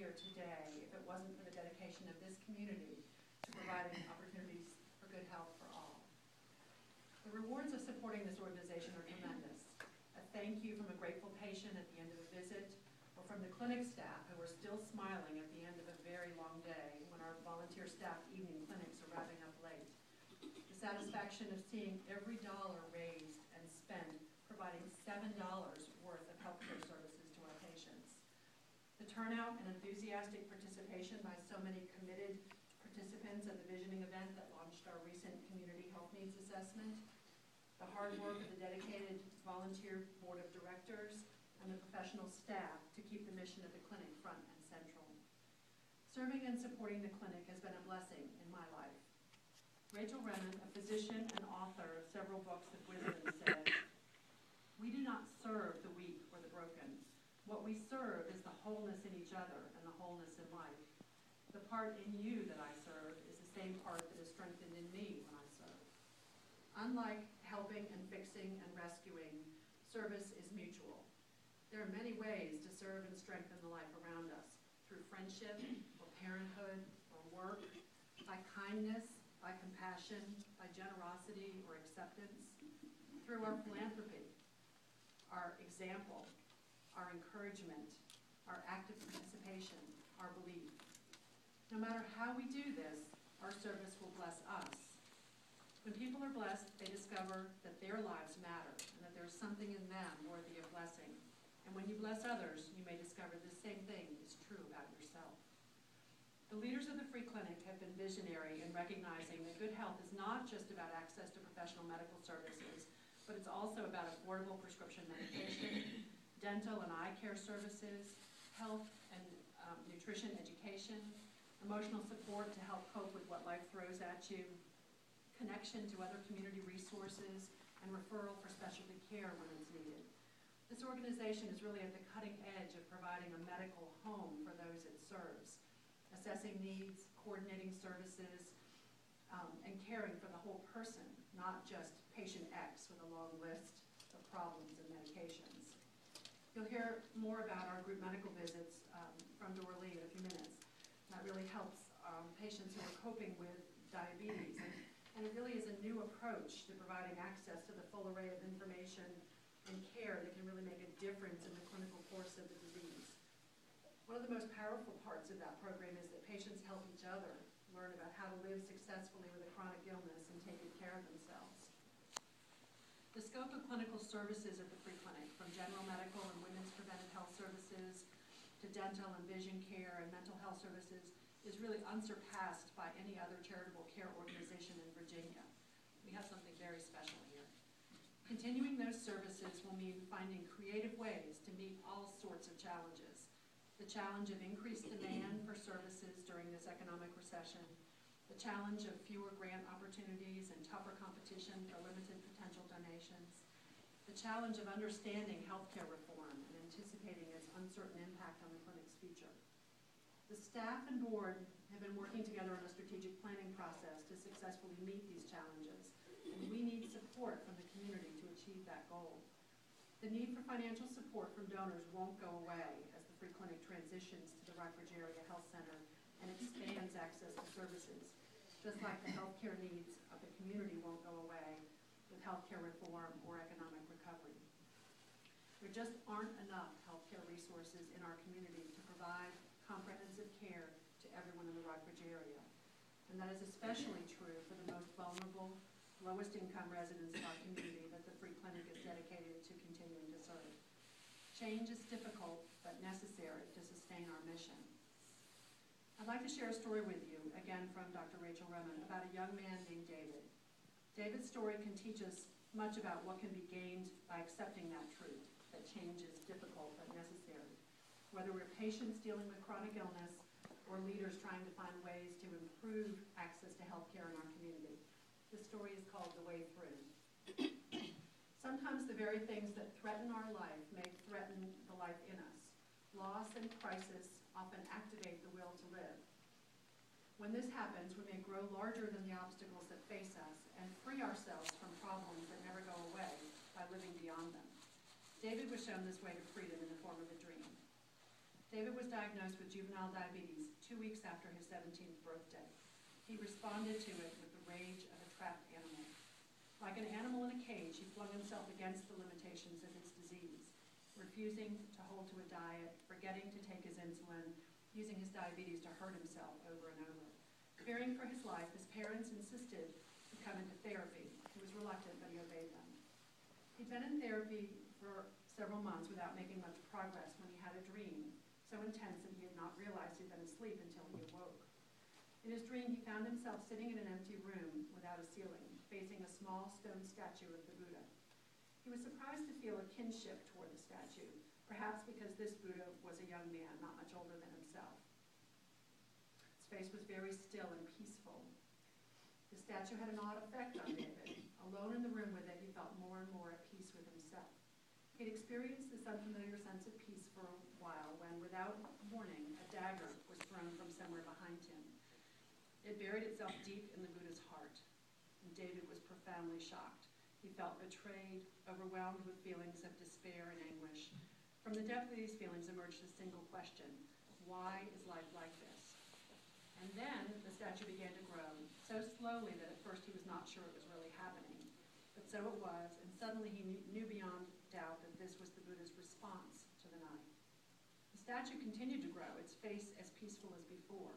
here today if it wasn't for the dedication of this community to providing opportunities for good health for all. The rewards of supporting this organization are tremendous. A thank you from a grateful patient at the end of a visit, or from the clinic staff who are still smiling at the end of a very long day when our volunteer staffed evening clinics are wrapping up late. The satisfaction of seeing every dollar raised and spent providing $7 worth of healthcare services to our patients. The turnout and enthusiastic participation by so many committed participants at the visioning event that launched our recent community health needs assessment. The hard work of the dedicated volunteer board of directors and the professional staff to keep the mission of the clinic front and central. Serving and supporting the clinic has been a blessing in my life. Rachel Remen, a physician and author of several books of wisdom, said, "We do not serve the weak or the broken. What we serve is the wholeness in each other and the wholeness in life. The part in you that I serve is the same part that is strengthened in me when I serve." Unlike helping and fixing and rescuing, service is mutual. There are many ways to serve and strengthen the life around us, through friendship or parenthood or work, by kindness, by compassion, by generosity or acceptance, through our philanthropy, our example, our encouragement, our active participation, our belief. No matter how we do this, our service will bless us. When people are blessed, they discover that their lives matter and that there's something in them worthy of blessing. And when you bless others, you may discover the same thing is true about yourself. The leaders of the Free Clinic have been visionary in recognizing that good health is not just about access to professional medical services, but it's also about affordable prescription medication, dental and eye care services, health and nutrition education, emotional support to help cope with what life throws at you, connection to other community resources, and referral for specialty care when it's needed. This organization is really at the cutting edge of providing a medical home for those it serves, assessing needs, coordinating services, and caring for the whole person, not just patient X with a long list of problems and medications. You'll hear more about our group medical visits from Dorlee in a few minutes. That really helps patients who are coping with diabetes. And it really is a new approach to providing access to the full array of information and care that can really make a difference in the clinical course of the disease. One of the most powerful parts of that program is that patients help each other learn about how to live successfully with a chronic illness and take good care of themselves. The scope of clinical services at the Free Clinic, from general medical and women's preventive health services to dental and vision care and mental health services, is really unsurpassed by any other charitable care organization in Virginia. We have something very special here. Continuing those services will mean finding creative ways to meet all sorts of challenges. The challenge of increased demand for services during this economic recession, the challenge of fewer grant opportunities and tougher competition for limited potential donations, the challenge of understanding healthcare reform and anticipating its uncertain impact on the clinic's future. The staff and board have been working together on a strategic planning process to successfully meet these challenges, and we need support from the community to achieve that goal. The need for financial support from donors won't go away as the Free Clinic transitions to the Rockbridge Area Health Center and expands access to services, just like the healthcare needs of the community won't go away with healthcare reform or economic recovery. There just aren't enough healthcare resources in our community to provide comprehensive care to everyone in the Rockbridge area. And that is especially true for the most vulnerable, lowest income residents of our community that the Free Clinic is dedicated to continuing to serve. Change is difficult but necessary to sustain our mission. I'd like to share a story with you, again from Dr. Rachel Remen, about a young man named David. David's story can teach us much about what can be gained by accepting that truth, that change is difficult but necessary. Whether we're patients dealing with chronic illness or leaders trying to find ways to improve access to health care in our community. This story is called The Way Through. Sometimes the very things that threaten our life may threaten the life in us. Loss and crisis often activate the will to live. When this happens, we may grow larger than the obstacles that face us and free ourselves from problems that never go away by living beyond them. David was shown this way to freedom in the form of a dream. David was diagnosed with juvenile diabetes 2 weeks after his 17th birthday. He responded to it with the rage of a trapped animal. Like an animal in a cage, he flung himself against the limitations of his disease, refusing to hold to a diet, forgetting to take his insulin, using his diabetes to hurt himself over and over. Fearing for his life, his parents insisted he come into therapy. He was reluctant, but he obeyed them. He'd been in therapy for several months without making much progress when he had a dream so intense that he had not realized he'd been asleep until he awoke. In his dream, he found himself sitting in an empty room without a ceiling, facing a small stone statue of the Buddha. He was surprised to feel a kinship toward the statue, perhaps because this Buddha was a young man, not much older than himself. His face was very still and peaceful. The statue had an odd effect on David. Alone in the room with it, he felt more and more at peace with himself. He'd experienced this unfamiliar sense of peace for a while when, without warning, a dagger was thrown from somewhere behind him. It buried itself deep in the Buddha's heart, and David was profoundly shocked. He felt betrayed, overwhelmed with feelings of despair and anguish. From the depth of these feelings emerged a single question: why is life like this? And then the statue began to grow, so slowly that at first he was not sure it was really happening. But so it was, and suddenly he knew beyond doubt that this was the Buddha's response to the knife. The statue continued to grow, its face as peaceful as before.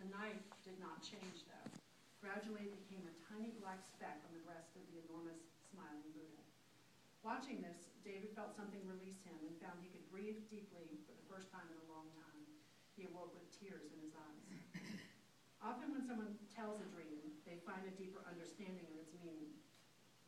The knife did not change, though. Gradually it became a tiny black speck on the breast of the enormous, smiling Buddha. Watching this, David felt something release him and found he could breathe deeply for the first time in a long time. He awoke with tears in his eyes. Often when someone tells a dream, they find a deeper understanding of its meaning.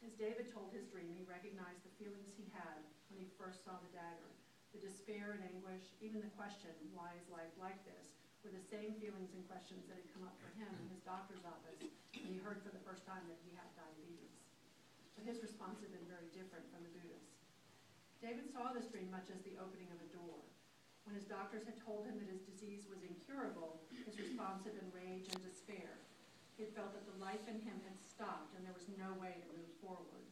As David told his dream, he recognized the feelings he had when he first saw the dagger. The despair and anguish, even the question, why is life like this, were the same feelings and questions that had come up for him in his doctor's office when he heard for the first time that he had diabetes. But his response had been very different from the Buddha's. David saw this dream much as the opening of a door. When his doctors had told him that his disease was incurable, his response had been rage and despair. He had felt that the life in him had stopped and there was no way to move forward.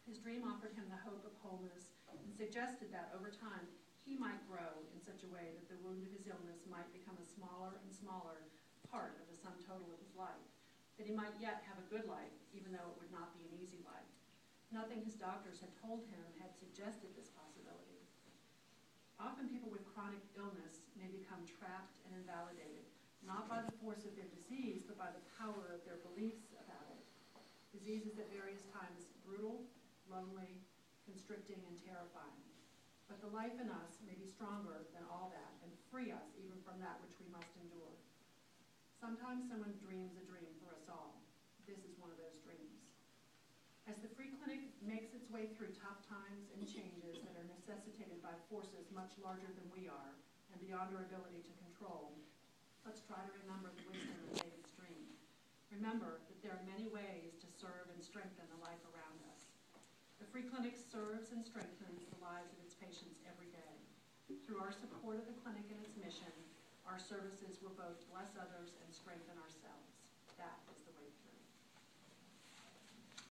His dream offered him the hope of wholeness and suggested that over time he might grow in such a way that the wound of his illness might become a smaller and smaller part of the sum total of his life, that he might yet have a good life, even though it would not be an easy life. Nothing his doctors had told him had suggested this possibility. Often people with chronic illness may become trapped and invalidated, not by the force of their disease, but by the power of their beliefs about it. Disease is at various times brutal, lonely, constricting, and terrifying. But the life in us may be stronger than all that and free us even from that which we must endure. Sometimes someone dreams a dream for us all. This is one of those dreams. As the Free Clinic makes its way through tough times and changes that are necessitated by forces much larger than we are and beyond our ability to control, let's try to remember the wisdom of David's dream. Remember that there are many ways to serve and strengthen the life around us. The Free Clinic serves and strengthens the lives of its patients every day. Through our support of the clinic and its mission, our services will both bless others and strengthen ourselves.